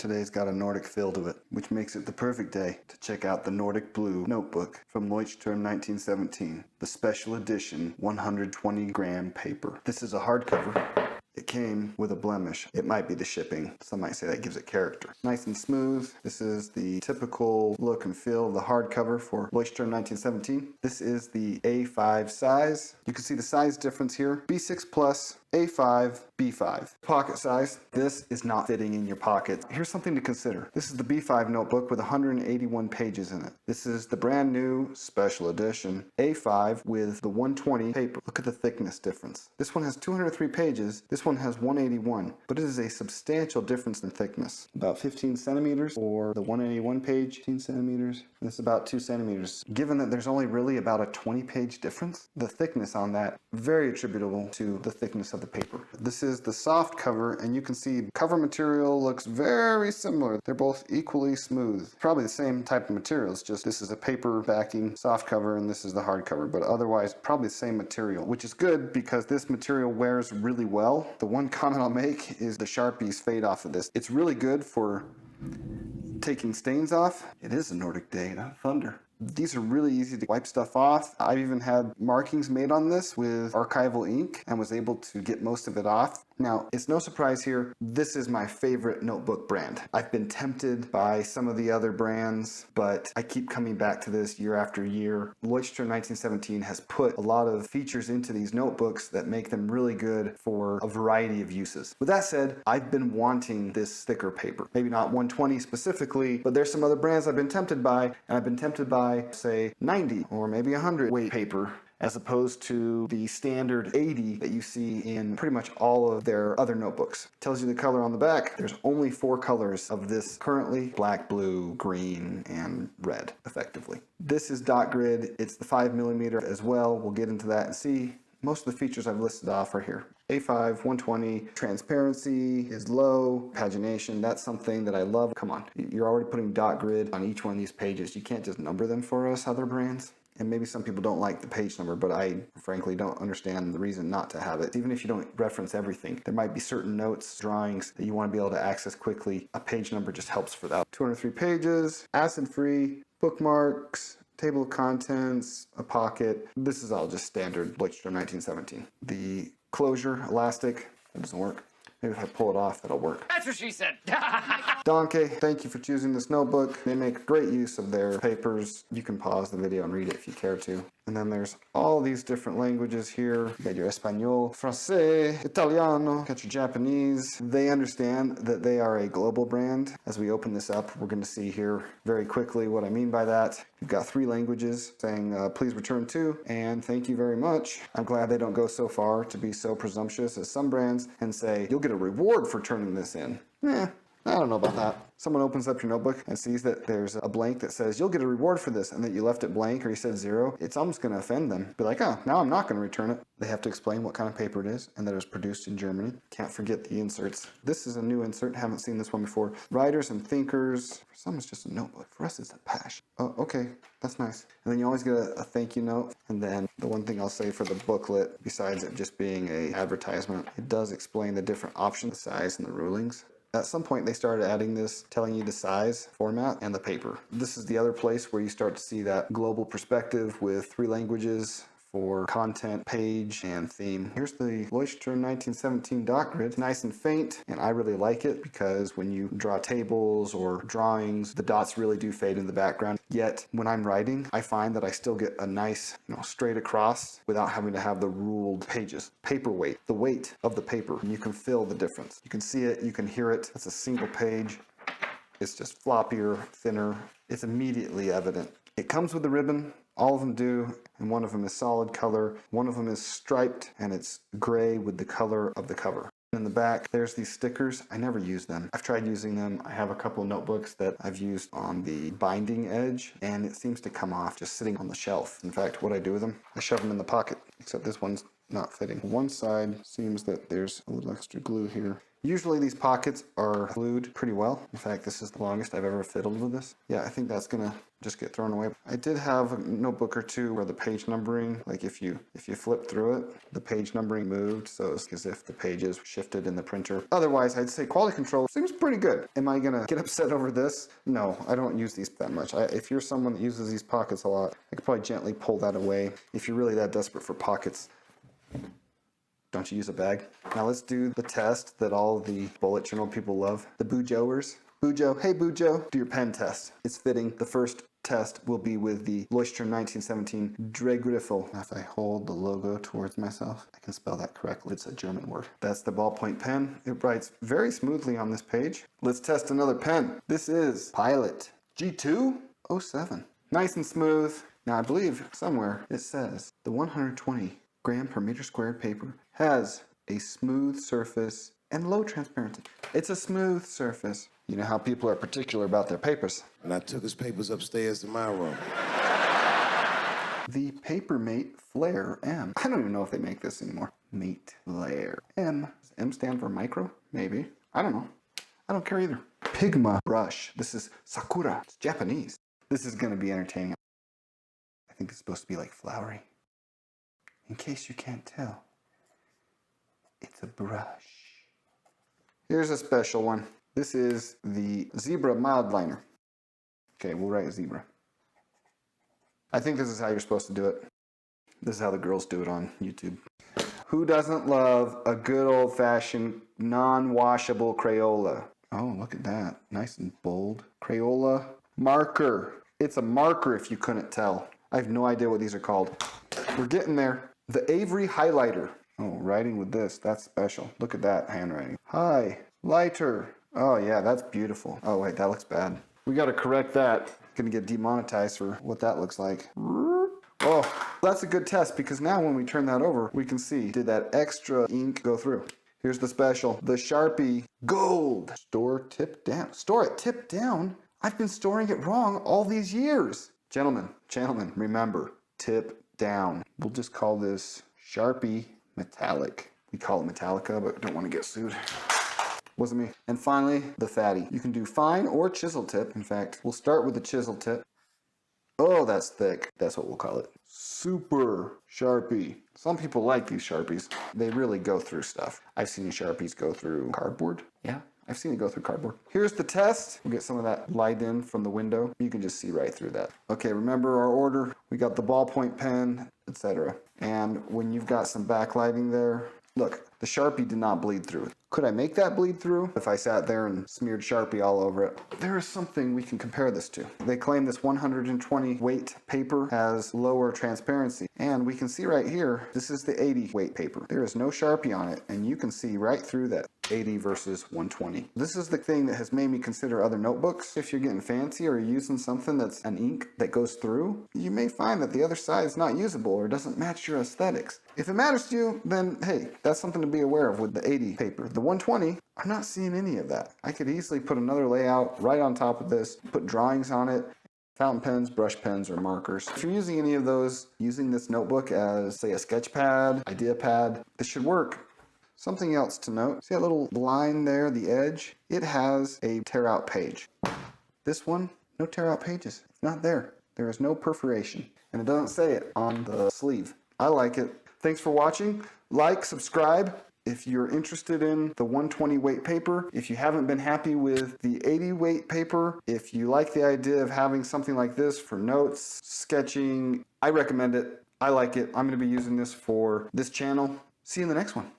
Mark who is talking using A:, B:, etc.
A: Today's got a Nordic feel to it, which makes it the perfect day to check out the Nordic Blue notebook from L1917, the special edition 120-gram paper. This is a hardcover. It came with a blemish. It might be the shipping. Some might say that gives it character. Nice and smooth. This is the typical look and feel of the hardcover for L1917. This is the A5 size. You can see the size difference here. B6 plus, A5, B5. Pocket size. This is not fitting in your pocket. Here's something to consider. This is the B5 notebook with 181 pages in it. This is the brand new special edition A5 with the 120 paper. Look at the thickness difference. This one has 203 pages. This one has 181, but it is a substantial difference in thickness. About 15 centimeters for the 181 page, 15 centimeters. This is about 2 centimeters. Given that there's only really about a 20-page difference, the thickness on that, very attributable to the thickness of the paper. This is the soft cover, and you can see cover material looks very similar. They're both equally smooth. Probably the same type of materials, just this is a paper backing soft cover and this is the hard cover, but otherwise probably the same material, which is good because this material wears really well. The one comment I'll make is the Sharpies fade off of this. It's really good for taking stains off. It is a Nordic day, not thunder. These are really easy to wipe stuff off. I've even had markings made on this with archival ink and was able to get most of it off. Now, it's no surprise here, this is my favorite notebook brand. I've been tempted by some of the other brands, but I keep coming back to this year after year. L1917 has put a lot of features into these notebooks that make them really good for a variety of uses. With that said, I've been wanting this thicker paper. Maybe not 120 specifically, but there's some other brands I've been tempted by, and I've been tempted by, say, 90 or maybe 100 weight paper, as opposed to the standard 80 that you see in pretty much all of their other notebooks. It tells you the color on the back. There's only 4 colors of this currently: black, blue, green, and red, effectively. This is dot grid. It's the 5mm as well. We'll get into that and see. Most of the features I've listed off are here. A5, 120, transparency is low, pagination, that's something that I love. Come on, you're already putting dot grid on each one of these pages. You can't just number them for us, other brands. And maybe some people don't like the page number, but I frankly don't understand the reason not to have it. Even if you don't reference everything, there might be certain notes, drawings that you want to be able to access quickly. A page number just helps for that. 203 pages, acid-free, bookmarks, table of contents, a pocket. This is all just standard L1917. The closure, elastic, that doesn't work. Maybe if I pull it off, that'll work.
B: That's what she said.
A: Donkey, thank you for choosing this notebook. They make great use of their papers. You can pause the video and read it if you care to. And then there's all these different languages here. You got your Espanol, Francais, Italiano, got your Japanese. They understand that they are a global brand. As we open this up, we're going to see here very quickly what I mean by that. You've got 3 languages saying, please return to, and thank you very much. I'm glad they don't go so far to be so presumptuous as some brands and say, you'll get a reward for turning this in. I don't know about that. Someone opens up your notebook and sees that there's a blank that says, you'll get a reward for this, and that you left it blank or you said 0. It's almost going to offend them. Be like, oh, now I'm not going to return it. They have to explain what kind of paper it is and that it was produced in Germany. Can't forget the inserts. This is a new insert. Haven't seen this one before. Writers and thinkers. For some, it's just a notebook. For us, it's a passion. Oh, okay. That's nice. And then you always get a thank you note. And then the one thing I'll say for the booklet, besides it just being an advertisement, it does explain the different options, the size, and the rulings. At some point, they started adding this, telling you the size, format, and the paper. This is the other place where you start to see that global perspective with 3 languages for content, page, and theme. Here's the L1917 dot grid. It's nice and faint, and I really like it because when you draw tables or drawings, the dots really do fade in the background. Yet, when I'm writing, I find that I still get a nice, straight across without having to have the ruled pages. Paper weight, the weight of the paper. You can feel the difference. You can see it, you can hear it. It's a single page. It's just floppier, thinner. It's immediately evident. It comes with a ribbon. All of them do, and one of them is solid color. One of them is striped, and it's gray with the color of the cover. In the back, there's these stickers. I never use them. I've tried using them. I have a couple of notebooks that I've used on the binding edge, and it seems to come off just sitting on the shelf. In fact, what I do with them, I shove them in the pocket, except this one's not fitting. One side seems that there's a little extra glue here. Usually these pockets are glued pretty well. In fact, this is the longest I've ever fiddled with this. Yeah, I think that's gonna just get thrown away. I did have a notebook or two where the page numbering, like if you flip through it, the page numbering moved, so it's as if the pages shifted in the printer. Otherwise, I'd say quality control seems pretty good. Am I gonna get upset over this? No, I don't use these that much. If you're someone that uses these pockets a lot, I could probably gently pull that away. If you're really that desperate for pockets, don't you use a bag? Now let's do the test that all the bullet journal people love. The Bujoers. Bujo, hey Bujo, do your pen test. It's fitting. The first test will be with the L1917 Drehgriffel. If I hold the logo towards myself, I can spell that correctly. It's a German word. That's the ballpoint pen. It writes very smoothly on this page. Let's test another pen. This is Pilot G207. Nice and smooth. Now I believe somewhere it says the 120 gram per meter squared paper has a smooth surface and low transparency. It's a smooth surface. You know how people are particular about their papers.
B: And I took his papers upstairs to my room.
A: The Papermate Flare M. I don't even know if they make this anymore. Mate Flare M. Does M stand for micro? Maybe. I don't know. I don't care either. Pigma brush. This is Sakura. It's Japanese. This is going to be entertaining. I think it's supposed to be like flowery. In case you can't tell, it's a brush. Here's a special one. This is the Zebra Mild Liner. Okay, we'll write zebra. I think this is how you're supposed to do it. This is how the girls do it on YouTube. Who doesn't love a good old-fashioned non-washable Crayola? Oh, look at that. Nice and bold. Crayola marker. It's a marker if you couldn't tell. I have no idea what these are called. We're getting there. The Avery Highlighter. Oh, writing with this, that's special. Look at that handwriting. Hi, lighter. Oh yeah, that's beautiful. Oh wait, that looks bad. We gotta correct that. Gonna get demonetized for what that looks like. Oh, that's a good test because now when we turn that over, we can see, did that extra ink go through? Here's the special, the Sharpie Gold. Store tip down. Store it tip down? I've been storing it wrong all these years. Gentlemen, remember, tip down. We'll just call this Sharpie Metallic. We call it Metallica, but don't want to get sued. Wasn't me. And finally, the fatty. You can do fine or chisel tip. In fact, we'll start with the chisel tip. Oh, that's thick. That's what we'll call it. Super Sharpie. Some people like these Sharpies. They really go through stuff. I've seen Sharpies go through cardboard. Yeah, I've seen it go through cardboard. Here's the test. We'll get some of that light in from the window. You can just see right through that. Okay, remember our order. We got the ballpoint pen, etc. And when you've got some backlighting there, look, the Sharpie did not bleed through. Could I make that bleed through if I sat there and smeared Sharpie all over it? There is something we can compare this to. They claim this 120 weight paper has lower transparency. And we can see right here, this is the 80 weight paper. There is no Sharpie on it, and you can see right through that 80 versus 120. This is the thing that has made me consider other notebooks. If you're getting fancy or you're using something that's an ink that goes through, you may find that the other side is not usable or doesn't match your aesthetics. If it matters to you, then hey, that's something to be aware of with the 80 paper. The 120, I'm not seeing any of that. I could easily put another layout right on top of this, put drawings on it, fountain pens, brush pens, or markers. If you're using any of those, using this notebook as, say, a sketch pad, idea pad, this should work. Something else to note, see that little line there, the edge? It has a tear out page. This one, no tear out pages. It's not there. There is no perforation. And it doesn't say it on the sleeve. I like it. Thanks for watching. Like, subscribe. If you're interested in the 120 weight paper, if you haven't been happy with the 80 weight paper, if you like the idea of having something like this for notes, sketching, I recommend it. I like it. I'm going to be using this for this channel. See you in the next one.